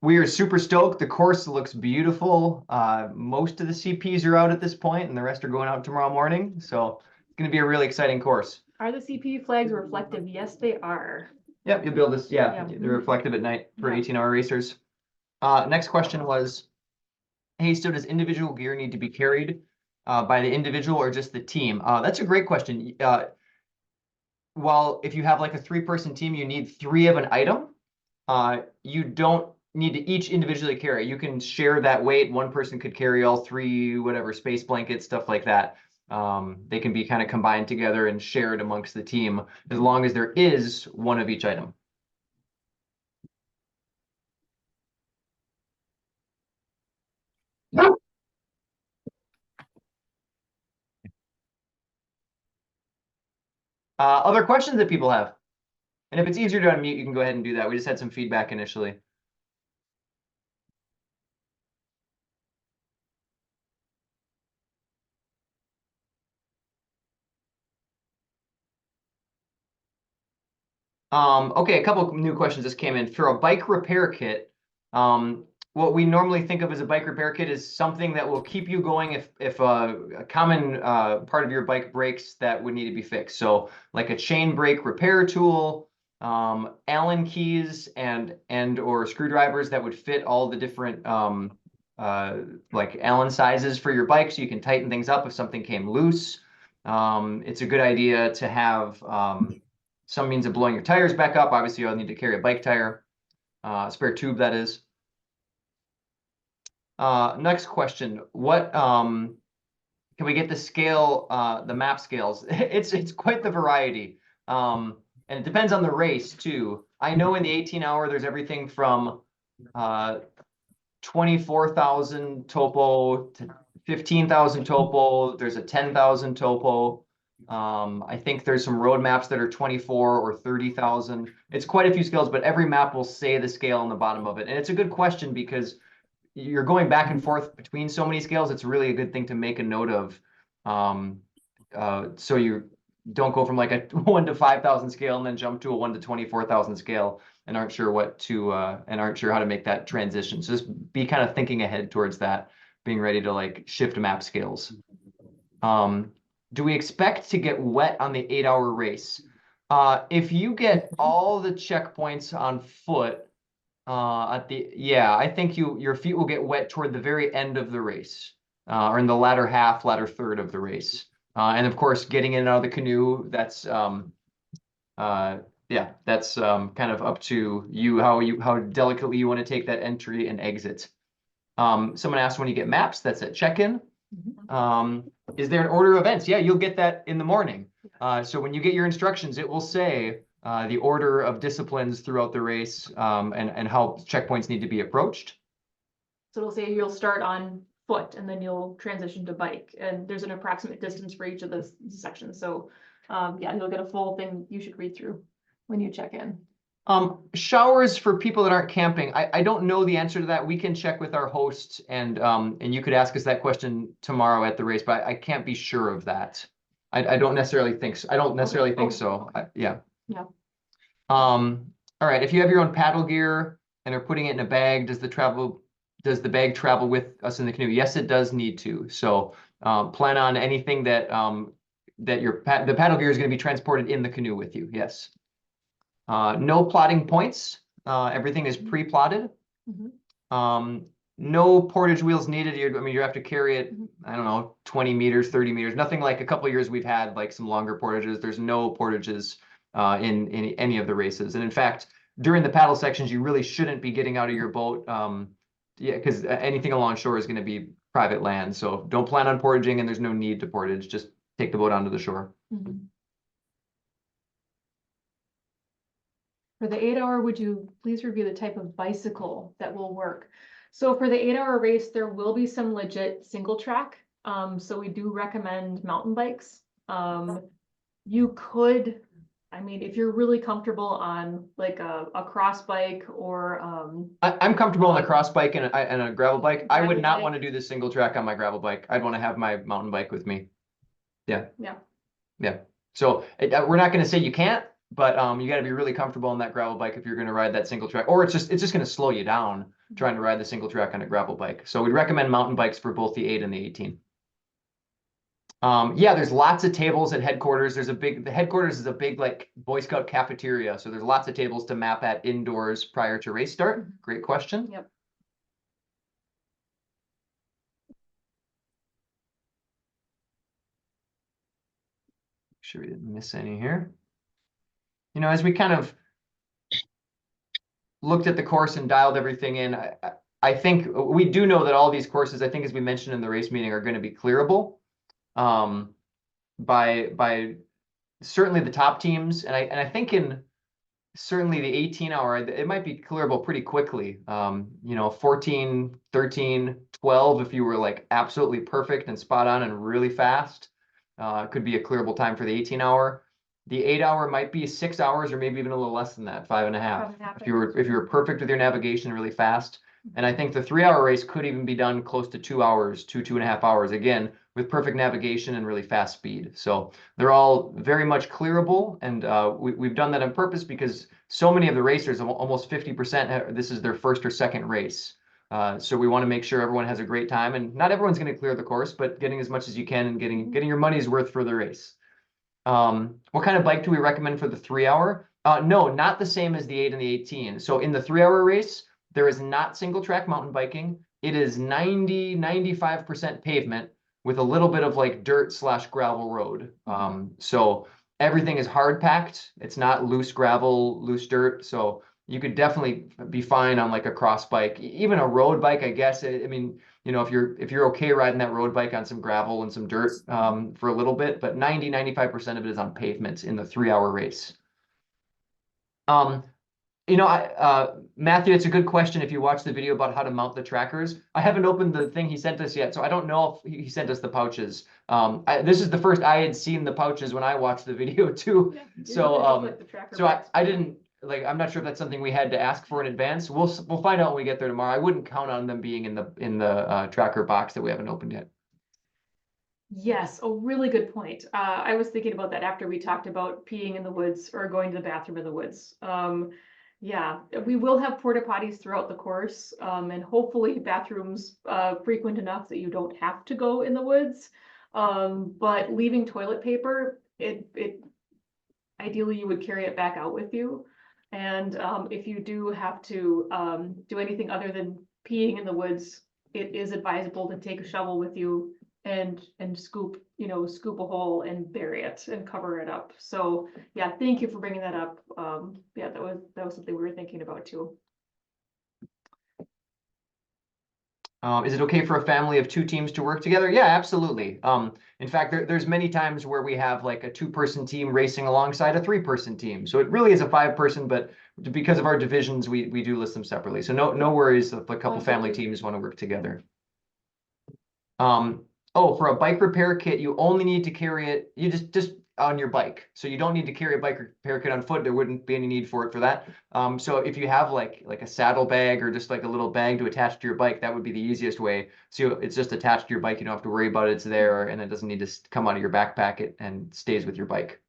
We are super stoked. The course looks beautiful. Most of the CPs are out at this point, and the rest are going out tomorrow morning. So it's going to be a really exciting course. Are the CP flags reflective? Yes, they are. Yep, you'll be able to, Yeah. they're reflective at night for Yeah. 18-hour racers. Next question was, hey, so does individual gear need to be carried by the individual or just the team? That's a great question. Well, if you have like a 3-person team, you need 3 of an item. You don't need to each individually carry. You can share that weight. One person could carry all 3, whatever, space blankets, stuff like that. They can be kind of combined together and shared amongst the team as long as there is 1 of each item. Other questions that people have? And if it's easier to unmute, you can go ahead and do that. We just had some feedback initially. Okay, a couple of new questions just came in. For a bike repair kit, what we normally think of as a bike repair kit is something that will keep you going if a common part of your bike breaks that would need to be fixed. So like a chain brake repair tool, Allen keys and or screwdrivers that would fit all the different like Allen sizes for your bike so you can tighten things up if something came loose. It's a good idea to have some means of blowing your tires back up. Obviously, you'll need to carry a bike tire, spare tube, that is. Next question. What can we get the scale, the map scales? It's quite the variety. And it depends on the race too. I know in the 18-hour, there's everything from 24,000 topo to 15,000 topo. There's a 10,000 topo. I think there's some road maps that are 24 or 30,000. It's quite a few scales, but every map will say the scale on the bottom of it. And it's a good question because you're going back and forth between so many scales. It's really a good thing to make a note of. So you don't go from like a 1 to 5,000 scale and then jump to a 1 to 24,000 scale and aren't sure what to and aren't sure how to make that transition. So just be kind of thinking ahead towards that, being ready to like shift map scales. Do we expect to get wet on the 8-hour race? If you get all the checkpoints on foot, I think your feet will get wet toward the very end of the race, or in the latter third of the race. And of course, getting in and out of the canoe, that's kind of up to you, how delicately you want to take that entry and exit. Someone asked when you get maps, that's at check-in. Is there an order of events? Yeah, you'll get that in the morning. So when you get your instructions, it will say the order of disciplines throughout the race and how checkpoints need to be approached. So it'll say you'll start on foot and then you'll transition to bike. And there's an approximate distance for each of the sections. So you'll get a full thing you should read through when you check in. Showers for people that aren't camping. I don't know the answer to that. We can check with our host and you could ask us that question tomorrow at the race, but I can't be sure of that. I don't necessarily think so. I don't necessarily think so. Yeah. All right. If you have your own paddle gear and are putting it in a bag, does the bag travel with us in the canoe? Yes, it does need to. So plan on anything that the paddle gear is going to be transported in the canoe with you. Yes. No plotting points. Everything is pre-plotted. No portage wheels needed. You have to carry it, I don't know, 20 meters, 30 meters. Nothing like a couple of years we've had like some longer portages. There's no portages in any of the races. And in fact, during the paddle sections, you really shouldn't be getting out of your boat. Because anything along shore is going to be private land. So don't plan on portaging and there's no need to portage. Just take the boat onto the shore. For the 8-hour, would you please review the type of bicycle that will work? So for the 8-hour race, there will be some legit single track. So we do recommend mountain bikes. You could, if you're really comfortable on like a cross bike or I'm comfortable on a cross bike and a gravel bike. I would not want to do the single track on my gravel bike. I'd want to have my mountain bike with me. Yeah. So we're not going to say you can't, but you got to be really comfortable on that gravel bike if you're going to ride that single track, or it's just going to slow you down. trying to ride the single track on a gravel bike. So we'd recommend mountain bikes for both the 8 and the 18. Yeah, there's lots of tables at headquarters. The headquarters is a big like Boy Scout cafeteria. So there's lots of tables to map at indoors prior to race start. Great question. Yep. Make sure we didn't miss any here. You know, as we kind of looked at the course and dialed everything in, I think we do know that all these courses, I think as we mentioned in the race meeting, are going to be clearable by certainly the top teams. And I think in certainly the 18-hour, it might be clearable pretty quickly. You know, 14, 13, 12, if you were like absolutely perfect and spot on and really fast, could be a clearable time for the 18-hour. The 8-hour might be 6 hours or maybe even a little less than that, 5.5. If you were perfect with your navigation really fast. And I think the 3-hour race could even be done close to 2 hours, 2.5 hours, again, with perfect navigation and really fast speed. So they're all very much clearable. And we've done that on purpose because so many of the racers, almost 50%, this is their first or second race. So we want to make sure everyone has a great time. And not everyone's going to clear the course, but getting as much as you can and getting your money's worth for the race. What kind of bike do we recommend for the 3-hour? No, not the same as the 8 and the 18. So in the 3-hour race, there is not single track mountain biking. It is 95% pavement with a little bit of like dirt / gravel road. So everything is hard packed. It's not loose gravel, loose dirt. So you could definitely be fine on like a cross bike, even a road bike, I guess. I mean, you know, if you're okay riding that road bike on some gravel and some dirt for a little bit, but 95% of it is on pavement in the 3-hour race. You know, Matthew, it's a good question. If you watch the video about how to mount the trackers, I haven't opened the thing he sent us yet, so I don't know if he sent us the pouches. This is the first I had seen the pouches when I watched the video too. Yeah, so I didn't like. I'm not sure if that's something we had to ask for in advance. We'll find out when we get there tomorrow. I wouldn't count on them being in the tracker box that we haven't opened yet. Yes, a really good point. I was thinking about that after we talked about peeing in the woods or going to the bathroom in the woods. Yeah, we will have porta potties throughout the course, and hopefully bathrooms frequent enough that you don't have to go in the woods. But leaving toilet paper, it ideally you would carry it back out with you. And if you do have to do anything other than peeing in the woods, it is advisable to take a shovel with you and scoop a hole and bury it and cover it up. So yeah, thank you for bringing that up. Yeah, that was something we were thinking about too. Is it okay for a family of 2 teams to work together? Yeah, absolutely. In fact, there's many times where we have like a 2-person team racing alongside a 3-person team. So it really is a 5-person, but because of our divisions, we do list them separately. So no worries if a couple family teams want to work together. Oh, for a bike repair kit, you only need to carry it. You just on your bike. So you don't need to carry a bike repair kit on foot. There wouldn't be any need for it for that. So if you have like a saddle bag or just like a little bag to attach to your bike, that would be the easiest way. So it's just attached to your bike. You don't have to worry about it. It's there and it doesn't need to come out of your backpack and stays with your bike.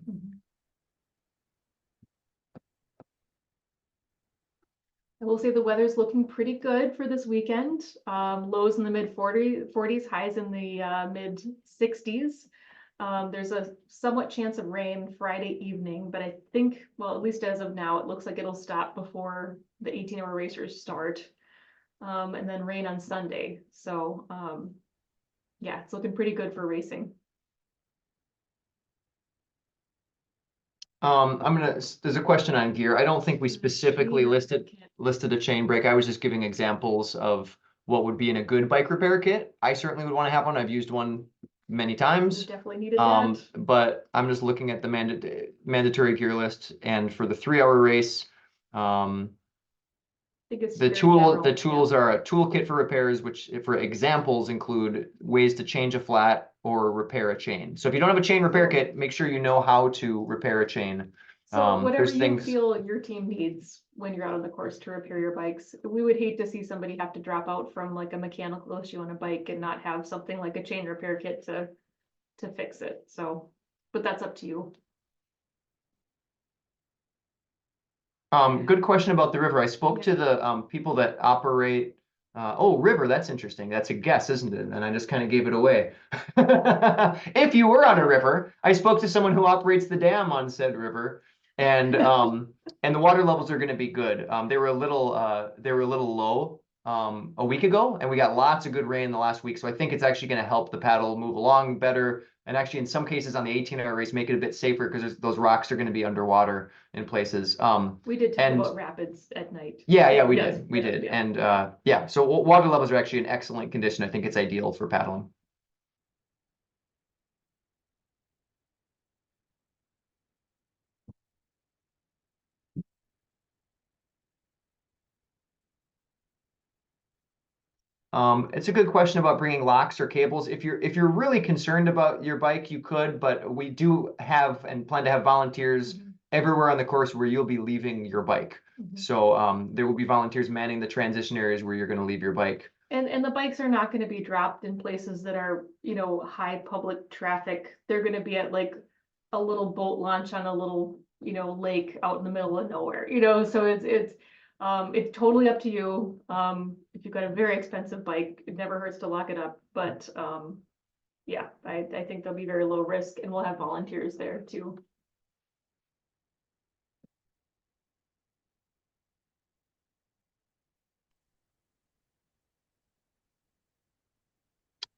I will say the weather's looking pretty good for this weekend. Lows in the mid 40s, highs in the mid 60s. There's a somewhat chance of rain Friday evening, but I think, well, at least as of now, it looks like it'll stop before the 18-hour racers start, and then rain on Sunday. So yeah, it's looking pretty good for racing. There's a question on gear. I don't think we specifically listed a chain brake. I was just giving examples of what would be in a good bike repair kit. I certainly would want to have one. I've used one many times. You definitely needed that. But I'm just looking at the mandatory gear list, and for the 3-hour race, the tools are a toolkit for repairs, which for examples include ways to change a flat or repair a chain. So if you don't have a chain repair kit, make sure you know how to repair a chain. So whatever you feel your team needs when you're out on the course to repair your bikes. We would hate to see somebody have to drop out from like a mechanical issue on a bike and not have something like a chain repair kit to fix it. So, but that's up to you. Good question about the river. I spoke to the people that operate. Oh, river. That's interesting. That's a guess, isn't it? And I just kind of gave it away. If you were on a river, I spoke to someone who operates the dam on said river, and the water levels are going to be good. They were a little low a week ago, and we got lots of good rain the last week. So I think it's actually going to help the paddle move along better. And actually, in some cases on the 18-hour race, make it a bit safer because those rocks are going to be underwater in places. We did talk And about rapids at night. yeah, we Yes, did. We yeah, did. yeah. And yeah, so water levels are actually in excellent condition. I think it's ideal for paddling. It's a good question about bringing locks or cables. If you're really concerned about your bike, you could, but we do have and plan to have volunteers everywhere on the course where you'll be leaving your bike. So there will be volunteers manning the transition areas where you're going to leave your bike. And the bikes are not gonna be dropped in places that are, high public traffic. They're gonna be at like a little boat launch on a little, lake out in the middle of nowhere, so it's totally up to you. If you've got a very expensive bike, it never hurts to lock it up, but, yeah, I think they'll be very low risk and we'll have volunteers there too.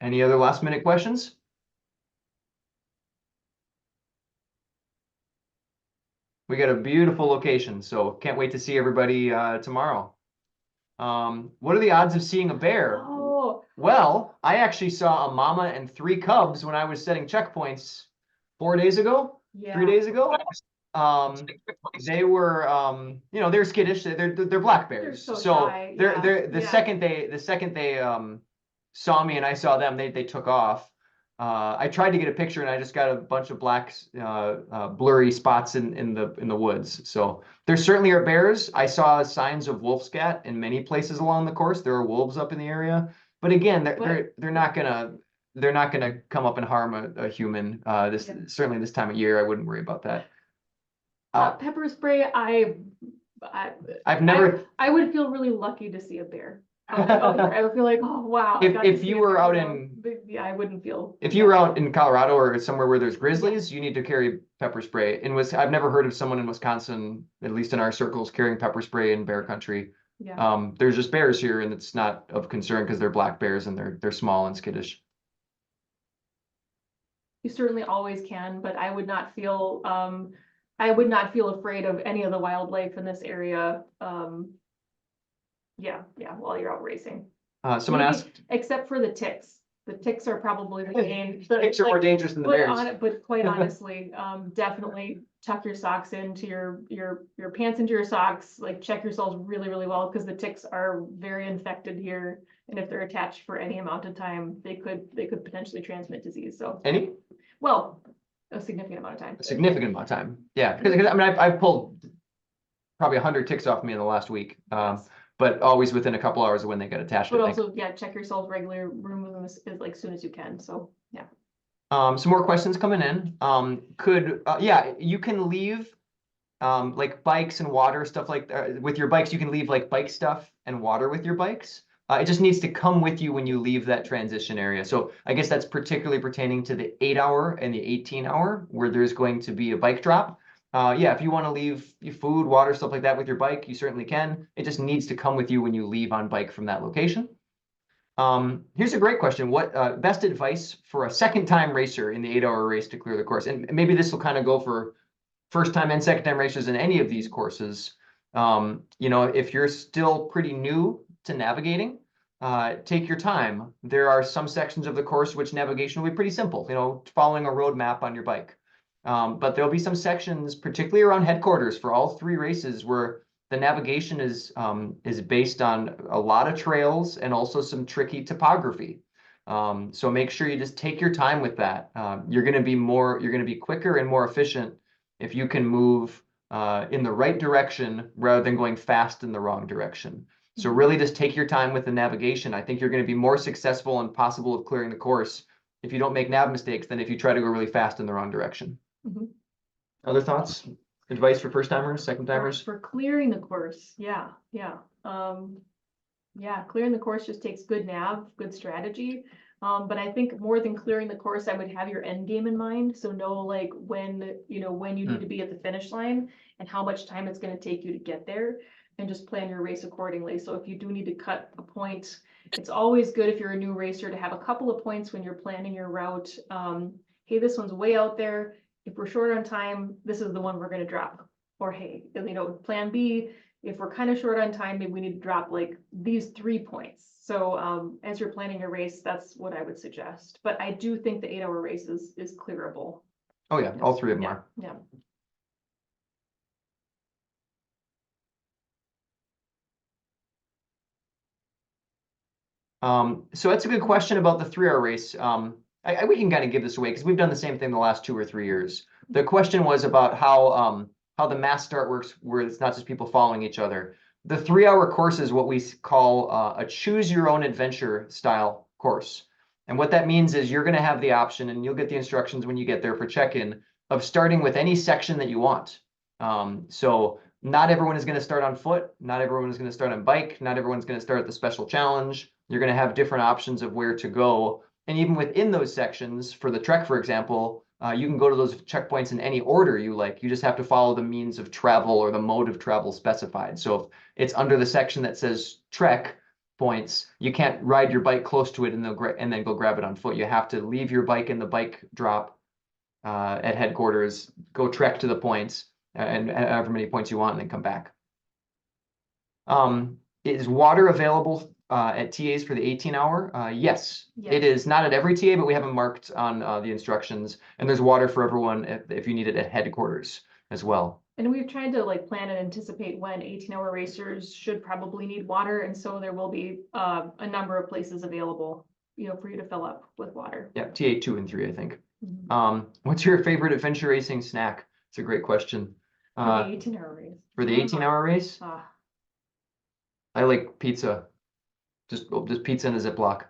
Any other last minute questions? We got a beautiful location, so can't wait to see everybody tomorrow. What are the odds of seeing a bear? Oh, Well, I actually saw a mama and 3 cubs when I was setting checkpoints 4 days ago, yeah. 3 days ago. They were they're skittish. They're black bears. They're so shy, they're the yeah. second they saw me and I saw them, they took off. I tried to get a picture and I just got a bunch of black blurry spots in the woods. So there certainly are bears. I saw signs of wolf scat in many places along the course. There are wolves up in the area, but again, they're not gonna come up and harm a human. Certainly this time of year, I wouldn't worry about that. Pepper spray, I've never. I would feel really lucky to see a bear out here. I would feel like, oh wow. If you were out in, yeah, I wouldn't feel. If you were out in Colorado or somewhere where there's grizzlies, you need to carry pepper spray. I've never heard of someone in Wisconsin, at least in our circles, carrying pepper spray in bear country. Yeah. There's just bears here, and it's not of concern because they're black bears and they're small and skittish. You certainly always can, but I would not feel afraid of any of the wildlife in this area. Yeah, while you're out racing. Someone asked, except for the ticks. The ticks are probably the ticks are more dangerous than the bears. But quite honestly, definitely tuck your socks into your pants into your socks. Like check yourselves really, really well because the ticks are very infected here, and if they're attached for any amount of time, they could potentially transmit disease. So well, a significant amount of time. A significant amount of time, yeah. Because I mean, I've pulled probably 100 ticks off me in the last week. Yes. But always within a couple hours of when they get attached. But also, yeah, check yourselves regularly, remove them as like soon as you can. So yeah. Some more questions coming in. Yeah, you can leave like bikes and water stuff like with your bikes. You can leave like bike stuff and water with your bikes. It just needs to come with you when you leave that transition area. So I guess that's particularly pertaining to the 8-hour and the 18-hour where there's going to be a bike drop. Yeah, if you want to leave your food, water, stuff like that with your bike, you certainly can. It just needs to come with you when you leave on bike from that location. Here's a great question. What best advice for a second-time racer in the 8-hour race to clear the course? And maybe this will kind of go for first-time and second-time racers in any of these courses. If you're still pretty new to navigating, take your time. There are some sections of the course which navigation will be pretty simple, following a road map on your bike. But there'll be some sections, particularly around headquarters for all 3 races, where the navigation is based on a lot of trails and also some tricky topography. So make sure you just take your time with that. You're going to be quicker and more efficient if you can move in the right direction rather than going fast in the wrong direction. So really just take your time with the navigation. I think you're going to be more successful and possible of clearing the course if you don't make nav mistakes than if you try to go really fast in the wrong direction. Other thoughts? advice for first timers, second timers? For clearing the course, yeah. Yeah, clearing the course just takes good nav, good strategy. But I think more than clearing the course, I would have your end game in mind. So know like when you need to be at the finish line and how much time it's going to take you to get there, and just plan your race accordingly. So if you do need to cut a point, it's always good if you're a new racer to have a couple of points when you're planning your route. Hey, this one's way out there. If we're short on time, this is the one we're going to drop. Or hey, plan B, if we're kind of short on time, maybe we need to drop like these 3 points. So as you're planning your race, that's what I would suggest. But I do think the 8-hour race is clearable. Oh yeah, all three of them are. Yeah. So that's a good question about the 3-hour race. We can kind of give this away because we've done the same thing the last 2 or 3 years. The question was about how the mass start works, where it's not just people following each other. The 3-hour course is what we call a choose your own adventure style course. And what that means is you're going to have the option, and you'll get the instructions when you get there for check-in, of starting with any section that you want. So not everyone is going to start on foot. Not everyone is going to start on bike. Not everyone's going to start at the special challenge. You're going to have different options of where to go. And even within those sections, for the trek, for example, you can go to those checkpoints in any order you like. You just have to follow the means of travel or the mode of travel specified. So if it's under the section that says trek points, you can't ride your bike close to it and then go grab it on foot. You have to leave your bike in the bike drop at headquarters, go trek to the points, and however many points you want, and then come back. Is water available at TAs for the 18-hour? Yes, it is not at every TA, but we have them marked on the instructions, and there's water for everyone if you need it at headquarters as well. And we've tried to like plan and anticipate when 18-hour racers should probably need water, and so there will be a number of places available, for you to fill up with water. Yeah, TA 2 and 3, I think. What's your favorite adventure racing snack? It's a great question. For the 18-hour race. For the 18-hour race? I like pizza. Just pizza in a Ziploc.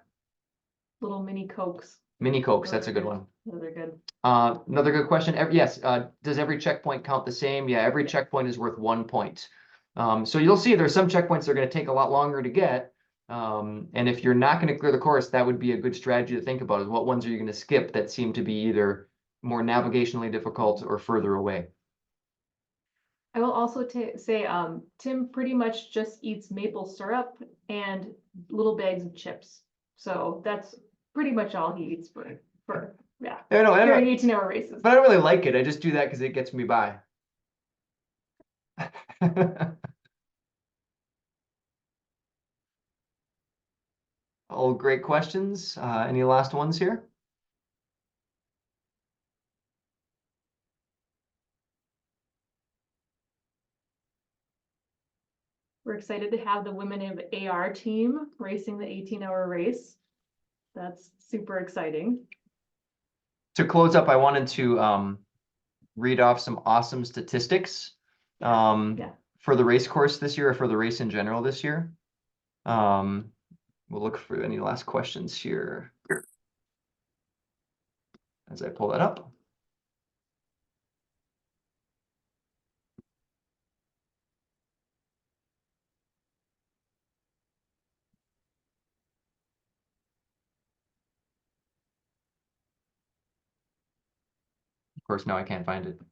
Little mini Cokes. Mini Cokes, that's a good one. Those are good. Another good question. Yes, does every checkpoint count the same? Yeah, every checkpoint is worth 1 point. So you'll see there's some checkpoints that are going to take a lot longer to get. And if you're not going to clear the course, that would be a good strategy to think about, is what ones are you going to skip that seem to be either more navigationally difficult or further away. I will also say Tim pretty much just eats maple syrup and little bags of chips. So that's pretty much all he eats for during 18-hour races. But I don't really like it. I just do that because it gets me by. All great questions. Any last ones here? We're excited to have the Women of AR team racing the 18-hour race. That's super exciting. To close up, I wanted to read off some awesome statistics for the race course this year, or for the race in general this year. We'll look for any last questions here as I pull that up. Of course, now I can't find it. I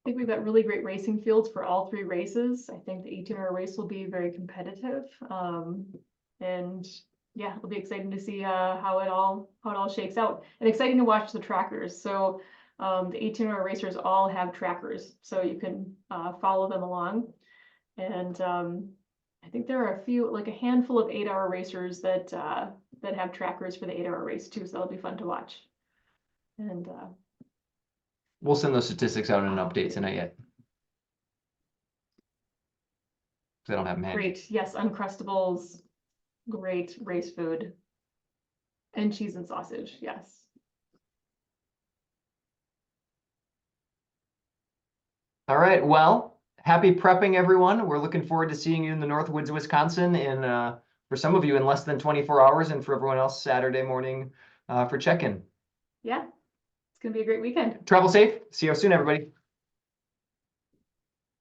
think we've got really great racing fields for all 3 races. I think the 18-hour race will be very competitive. And yeah, it'll be exciting to see how it all shakes out, and exciting to watch the trackers. So the 18-hour racers all have trackers, so you can follow them along. And I think there are a handful of 8-hour racers that have trackers for the 8-hour race too. So that'll be fun to watch. And we'll send those statistics out in an update tonight yet. I don't have them handy. Great. Yes, Uncrustables. Great race food. And cheese and sausage. Yes. All right. Well, happy prepping, everyone. We're looking forward to seeing you in the Northwoods, Wisconsin, for some of you in less than 24 hours, and for everyone else Saturday morning for check-in. Yeah. It's going to be a great weekend. Travel safe. See you soon, everybody.